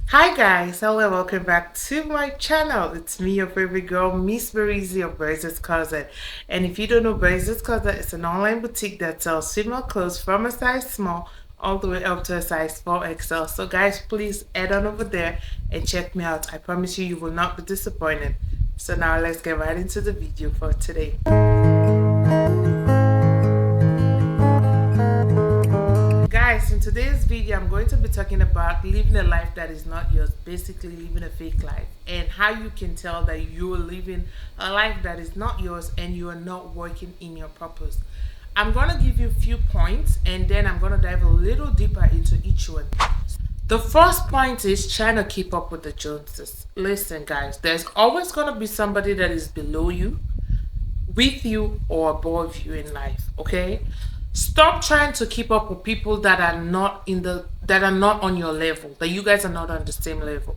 Hi guys, hello and welcome back to my channel. It's me, your favorite girl, Miss Berizzy of BERIZZYs Closet. And if you don't know, BERIZZYs Closet is an online boutique that sells female clothes from a size small all the way up to a size 4XL. So guys, please head on over there and check me out. I promise you, you will not be disappointed. So now let's get right into the video for today. Guys, in today's video I'm going to be talking about living a life that is not yours, basically living a fake life, and how you can tell that you are living a life that is not yours and you are not working in your purpose. I'm going to give you a few points and then I'm going to dive a little deeper into each one. The first point is trying to keep up with the Joneses. Listen guys, there's always going to be somebody that is below you, with you, or above you in life, okay? Stop trying to keep up with people that are not on your level, that you guys are not on the same level.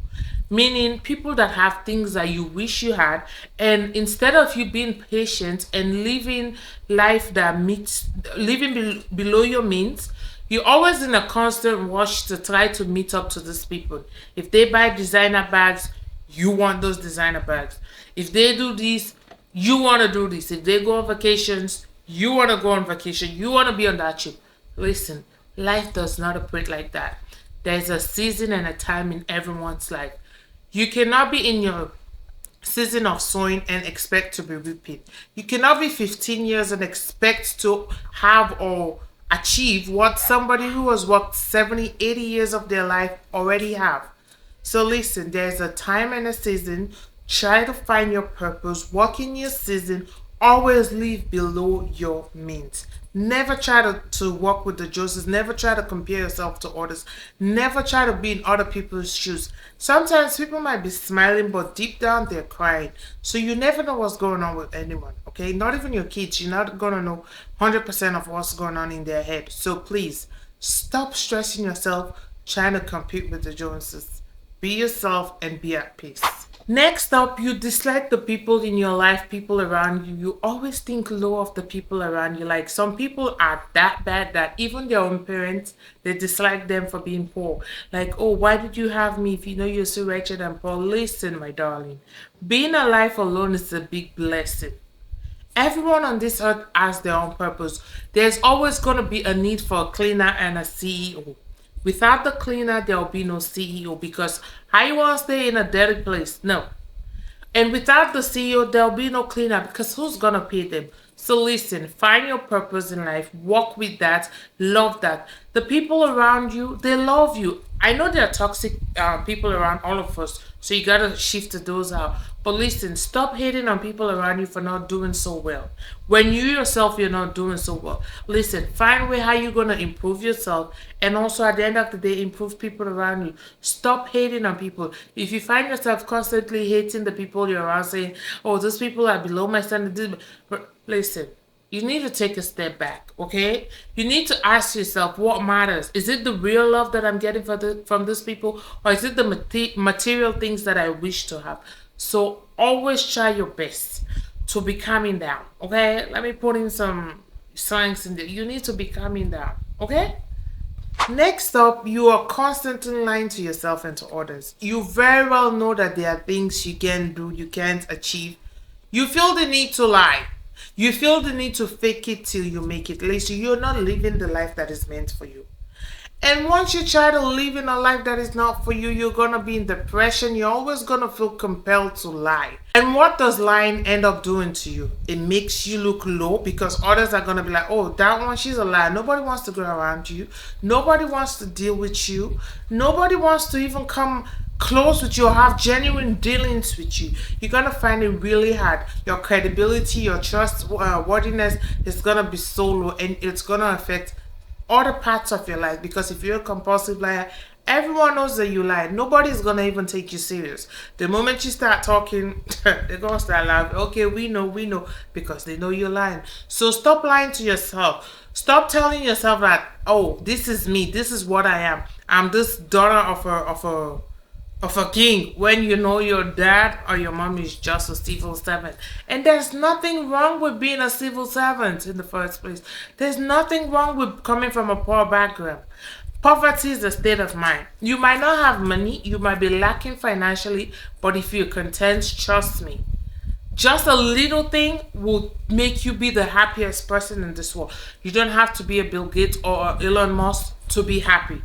Meaning people that have things that you wish you had, and instead of you being patient and living life that meets below your means, you're always in a constant rush to try to meet up to these people. If they buy designer bags, you want those designer bags. If they do this, you want to do this. If they go on vacations, you want to go on vacation. You want to be on that trip. Listen, life does not operate like that. There's a season and a time in everyone's life. You cannot be in your season of sowing and expect to be reaping. You cannot be 15 years and expect to have or achieve what somebody who has worked 70, 80 years of their life already have. So listen, there's a time and a season. Try to find your purpose. Work in your season. Always live below your means. Never try to work with the Joneses. Never try to compare yourself to others. Never try to be in other people's shoes. Sometimes people might be smiling, but deep down they're crying. So you never know what's going on with anyone, okay? Not even your kids. You're not going to know 100% of what's going on in their head. So please, stop stressing yourself trying to compete with the Joneses. Be yourself and be at peace. Next up, you dislike the people in your life, people around you. You always think low of the people around you. Like some people are that bad that even their own parents, they dislike them for being poor. Like, oh, why did you have me if you know you're so wretched and poor? Listen, my darling, being alive alone is a big blessing. Everyone on this earth has their own purpose. There's always going to be a need for a cleaner and a CEO. Without the cleaner, there will be no CEO, because how you want to stay in a dirty place? No. And without the CEO, there will be no cleaner, because who's going to pay them? So listen, find your purpose in life, walk with that, love that. The people around you, they love you. I know there are toxic people around all of us, so you got to shift those out. But listen, stop hating on people around you for not doing so well. When you yourself, you're not doing so well. Listen, find a way how you're going to improve yourself, and also at the end of the day, improve people around you. Stop hating on people. If you find yourself constantly hating the people you're around, saying, oh, those people are below my standard. Listen, you need to take a step back, okay? You need to ask yourself what matters. Is it the real love that I'm getting from these people, or is it the material things that I wish to have? So always try your best to be calming down, okay? Let me put in some science in there. You need to be calming down, okay? Next up, you are constantly lying to yourself and to others. You very well know that there are things you can do, you can't achieve. You feel the need to lie. You feel the need to fake it till you make it. Listen, you're not living the life that is meant for you. And once you try to live in a life that is not for you, you're going to be in depression. You're always going to feel compelled to lie. And what does lying end up doing to you? It makes you look low, because others are going to be like, oh, that one, she's a liar. Nobody wants to go around you. Nobody wants to deal with you. Nobody wants to even come close with you or have genuine dealings with you. You're going to find it really hard. Your credibility, your trustworthiness is going to be so low, and it's going to affect other parts of your life, because if you're a compulsive liar, everyone knows that you lie. Nobody's gonna even take you serious. The moment you start talking, they're gonna start laughing. Okay, we know, because they know you're lying. So stop lying to yourself. Stop telling yourself that, oh, this is me, this is what I am. I'm this daughter of a king, when you know your dad or your mom is just a civil servant. And there's nothing wrong with being a civil servant in the first place. There's nothing wrong with coming from a poor background. Poverty is a state of mind. You might not have money, you might be lacking financially, but if you're content, trust me, just a little thing will make you be the happiest person in this world. You don't have to be a Bill Gates or a Elon Musk to be happy.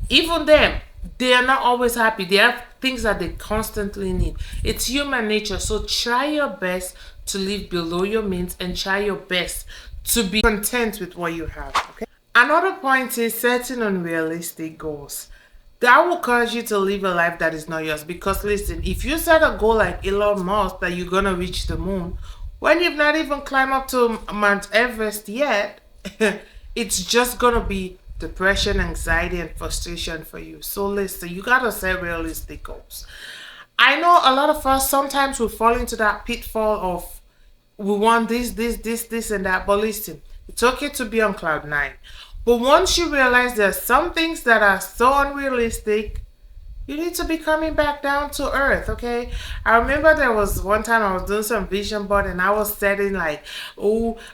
Even them, they are not always happy. They have things that they constantly need. It's human nature. So try your best to live below your means and try your best to be content with what you have. Okay. Another point is setting unrealistic goals. That will cause you to live a life that is not yours. Because listen, if you set a goal like Elon Musk that you're gonna reach the moon, when you've not even climbed up to Mount Everest yet, it's just gonna be depression, anxiety, and frustration for you. So listen, you gotta set realistic goals. I know a lot of us sometimes we fall into that pitfall of we want this, and that. But listen, it's okay to be on cloud nine. But once you realize there are some things that are so unrealistic, you need to be coming back down to earth, okay? I remember there was one time I was doing some vision board and I was setting like,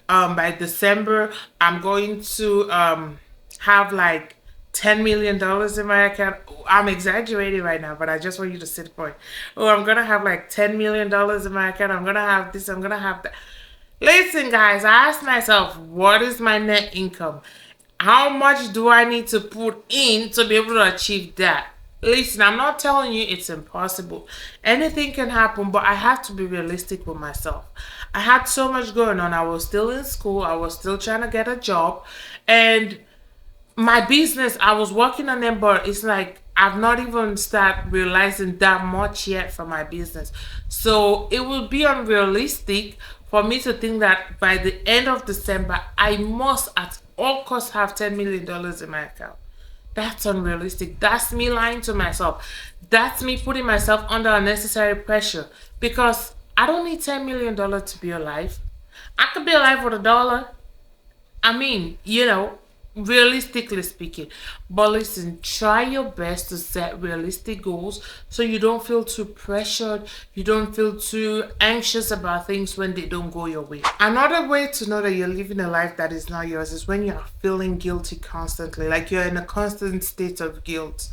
by December, I'm going to have like $10 million in my account. I'm exaggerating right now, but I just want you to see the point. I'm going to have like $10 million in my account. I'm going to have this, I'm going to have that. Listen, guys, I asked myself, what is my net income? How much do I need to put in to be able to achieve that? Listen, I'm not telling you it's impossible. Anything can happen, but I have to be realistic with myself. I had so much going on. I was still in school. I was still trying to get a job. And my business, I was working on them, but it's like I've not even started realizing that much yet for my business. So it would be unrealistic for me to think that by the end of December, I must at all costs have $10 million in my account. That's unrealistic. That's me lying to myself. That's me putting myself under unnecessary pressure because I don't need $10 million to be alive. I could be alive with $1. I mean, realistically speaking. But listen, try your best to set realistic goals so you don't feel too pressured, you don't feel too anxious about things when they don't go your way. Another way to know that you're living a life that is not yours is when you're feeling guilty constantly, like you're in a constant state of guilt.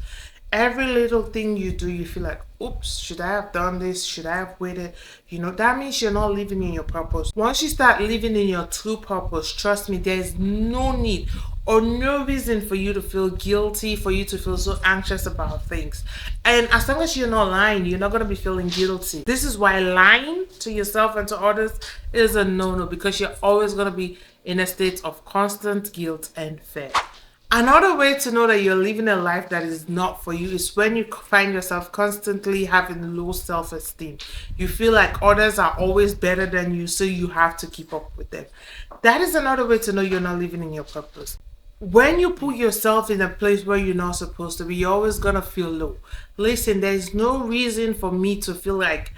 Every little thing you do, you feel like, oops, should I have done this? Should I have waited? That means you're not living in your purpose. Once you start living in your true purpose, trust me, there's no need or no reason for you to feel guilty, for you to feel so anxious about things. And as long as you're not lying, you're not going to be feeling guilty. This is why lying to yourself and to others is a no-no, because you're always going to be in a state of constant guilt and fear. Another way to know that you're living a life that is not for you is when you find yourself constantly having low self-esteem. You feel like others are always better than you, so you have to keep up with them. That is another way to know you're not living in your purpose. When you put yourself in a place where you're not supposed to be, you're always going to feel low. Listen, there's no reason for me to feel like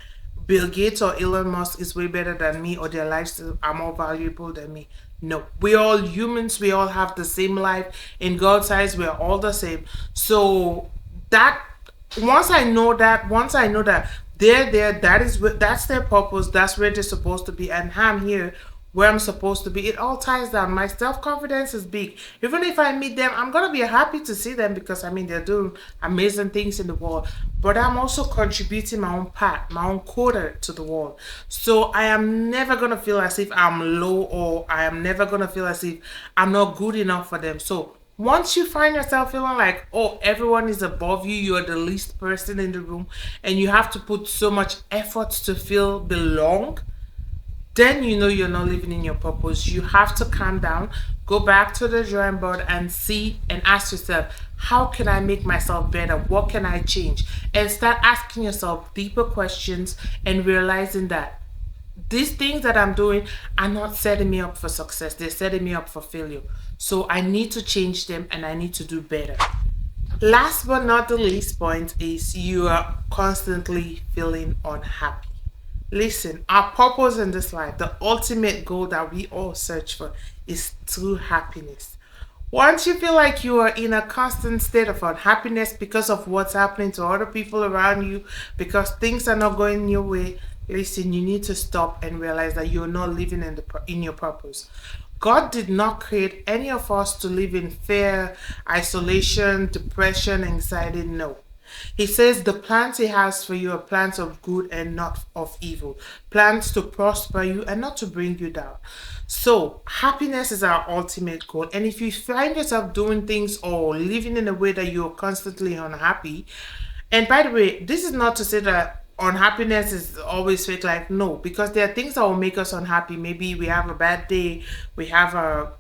Bill Gates or Elon Musk is way better than me or their lives are more valuable than me. No, we're all humans. We all have the same life. In God's eyes, we're all the same. So once I know that they're there, that's their purpose. That's where they're supposed to be, and I'm here where I'm supposed to be. It all ties down. My self-confidence is big. Even if I meet them, I'm gonna be happy to see them because they're doing amazing things in the world. But I'm also contributing my own part, my own quarter to the world. So I am never gonna feel as if I'm low, or I am never gonna feel as if I'm not good enough for them. So once you find yourself feeling like, everyone is above you, you're the least person in the room, and you have to put so much effort to feel belong, then you're not living in your purpose. You have to calm down, go back to the drawing board and see and ask yourself, how can I make myself better? What can I change? And start asking yourself deeper questions and realizing that these things that I'm doing are not setting me up for success. They're setting me up for failure. So I need to change them and I need to do better. Last but not the least point is you are constantly feeling unhappy. Listen, our purpose in this life, the ultimate goal that we all search for, is true happiness. Once you feel like you are in a constant state of unhappiness because of what's happening to other people around you, because things are not going your way, listen, you need to stop and realize that you're not living in your purpose. God did not create any of us to live in fear, isolation, depression, anxiety. No. He says the plans he has for you are plans of good and not of evil, plans to prosper you and not to bring you down. So, happiness is our ultimate goal. And if you find yourself doing things or living in a way that you're constantly unhappy, and by the way, this is not to say that unhappiness is always fake life. No, because there are things that will make us unhappy. Maybe we have a bad day, we have a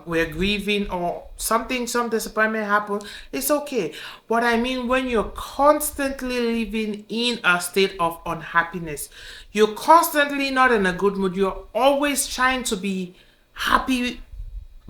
we're grieving or something, some disappointment happened. It's okay. What I mean, when you're constantly living in a state of unhappiness, you're constantly not in a good mood. You're always trying to be happy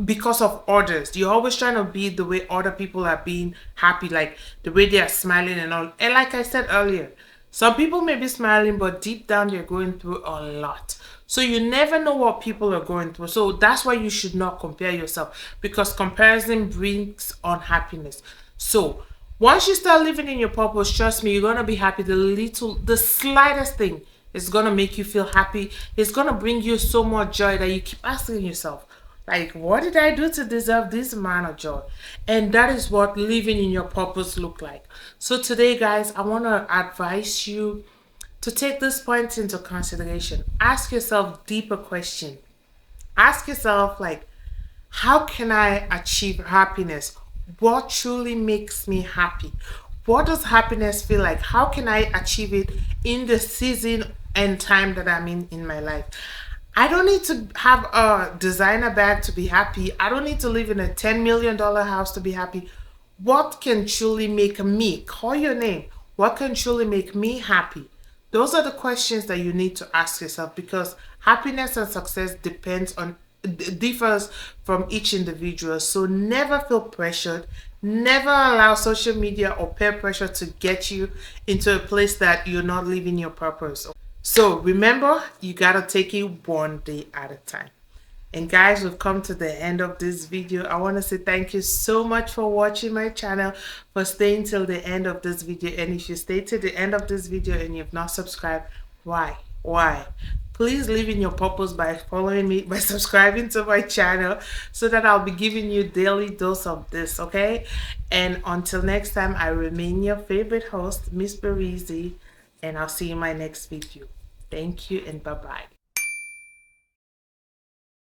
because of others. You're always trying to be the way other people are being happy, like the way they are smiling and all. And like I said earlier, some people may be smiling, but deep down they're going through a lot. So you never know what people are going through. So that's why you should not compare yourself, because comparison brings unhappiness. So once you start living in your purpose, trust me, you're gonna be happy. The slightest thing is gonna make you feel happy. It's gonna bring you so much joy that you keep asking yourself, like, what did I do to deserve this amount of joy? And that is what living in your purpose look like. So today, guys, I want to advise you to take this point into consideration. Ask yourself deeper question. Ask yourself, like, how can I achieve happiness? What truly makes me happy? What does happiness feel like? How can I achieve it in the season and time that I'm in my life? I don't need to have a designer bag to be happy. I don't need to live in a $10 million house to be happy. What can truly make me, call your name, what can truly make me happy? Those are the questions that you need to ask yourself, because happiness and success differs from each individual. So never feel pressured. Never allow social media or peer pressure to get you into a place that you're not living your purpose. So remember, you gotta take it one day at a time. And guys, we've come to the end of this video. I want to say thank you so much for watching my channel, for staying till the end of this video. And if you stay till the end of this video and you've not subscribed, why? Please live in your purpose by following me, by subscribing to my channel, so that I'll be giving you daily dose of this, okay? And until next time, I remain your favorite host, Miss Berizzy, and I'll see you in my next video. Thank you and bye-bye.